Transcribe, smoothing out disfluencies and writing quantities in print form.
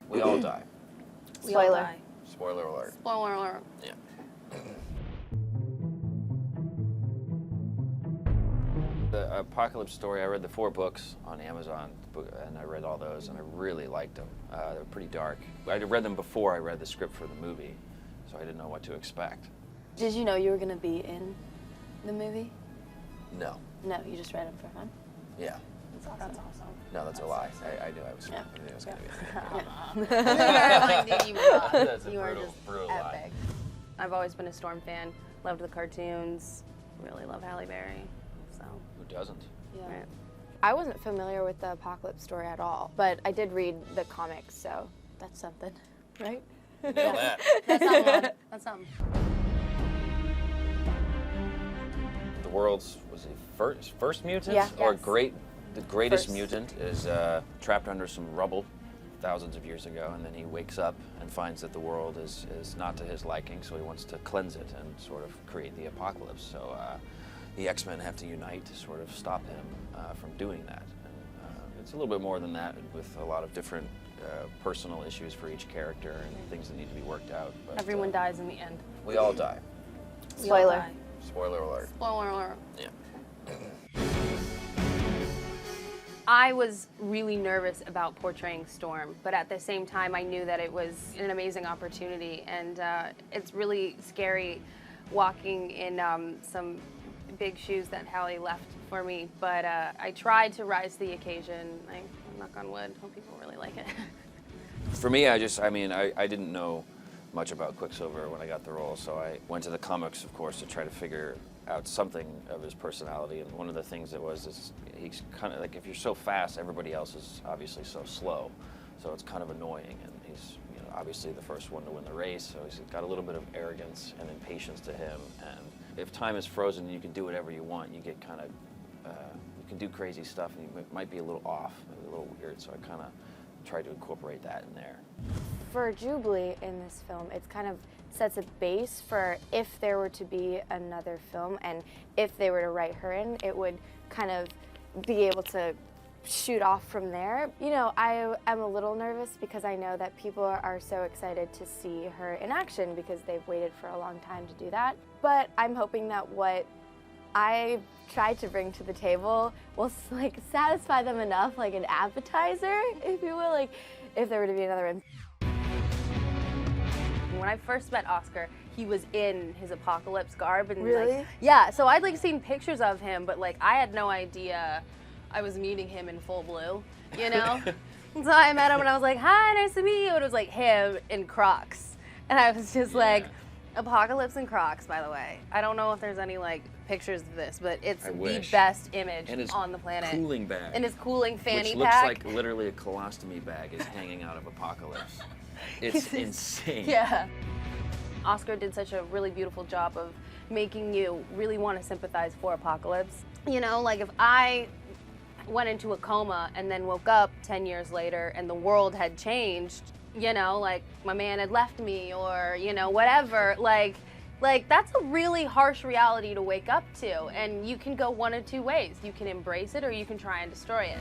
We all die. We all Spoiler. die. Spoiler alert. Spoiler alert. Yeah. The Apocalypse Story, I read the 4 books on Amazon, and I read all those, and I really liked them. They're pretty dark. I read them before I read the script for the movie, so I didn't know what to expect. Did you know you were going to be in the movie? No. No, you just read them for fun? Yeah. That's awesome. That's awesome. No, that's a lie. I knew I was, Yeah. I knew it was going to be. Like, dude, you rock. That's a You are brutal, just brutal epic. lie. I've always been a Storm fan. Loved the cartoons. Really love Halle Berry. So. Who doesn't? Yeah. Right. I wasn't familiar with the Apocalypse Story at all, but I did read the comics, so that's something, right? Nailed that. That's something. That's something. The world's, was he first mutant? Yeah. Or Yes. the greatest First. mutant is trapped under some rubble thousands of years ago, and then he wakes up and finds that the world is not to his liking, so he wants to cleanse it and sort of create the apocalypse. So the X-Men have to unite to sort of stop him from doing that. And, it's a little bit more than that, with a lot of different personal issues for each character and things that need to be worked out. But, Everyone dies in the end. We all die. We all Spoiler. die. Spoiler alert. Spoiler alert. Yeah. I was really nervous about portraying Storm, but at the same time, I knew that it was an amazing opportunity, and it's really scary walking in some big shoes that Halle left for me, but I tried to rise to the occasion. I knock on wood, hope people really like it. For me, I didn't know much about Quicksilver when I got the role, so I went to the comics, of course, to try to figure out something of his personality. And one of the things that was is he's kind of like, if you're so fast, everybody else is obviously so slow, so it's kind of annoying. And he's obviously the first one to win the race, so he's got a little bit of arrogance and impatience to him. And if time is frozen and you can do whatever you want, you get kind of you can do crazy stuff, and you might be a little off, maybe a little weird. So I kind of tried to incorporate that in there. For Jubilee in this film, it kind of sets a base for if there were to be another film, and if they were to write her in, it would kind of be able to shoot off from there. You know, I am a little nervous because I know that people are so excited to see her in action because they've waited for a long time to do that. But I'm hoping that what I tried to bring to the table will like satisfy them enough, like an appetizer, if you will, like if there were to be another one. When I first met Oscar, he was in his apocalypse garb, and Really? like, yeah. So I'd like seen pictures of him, but like I had no idea I was meeting him in full blue, you know. So I met him and I was like, "Hi, nice to meet you." And it was like him in Crocs, and I was just like, "Apocalypse in Crocs." By the way, I don't know if there's any like pictures of this, but it's I the wish. best image And his on the planet. cooling bag. And his cooling fanny which looks pack. like literally a colostomy bag is hanging out of Apocalypse. It's insane. Yeah. Oscar did such a really beautiful job of making you really want to sympathize for Apocalypse. You know, like if I went into a coma and then woke up 10 years later and the world had changed, you know, like my man had left me or, you know, whatever, like that's a really harsh reality to wake up to, and you can go one of two ways. You can embrace it or you can try and destroy it.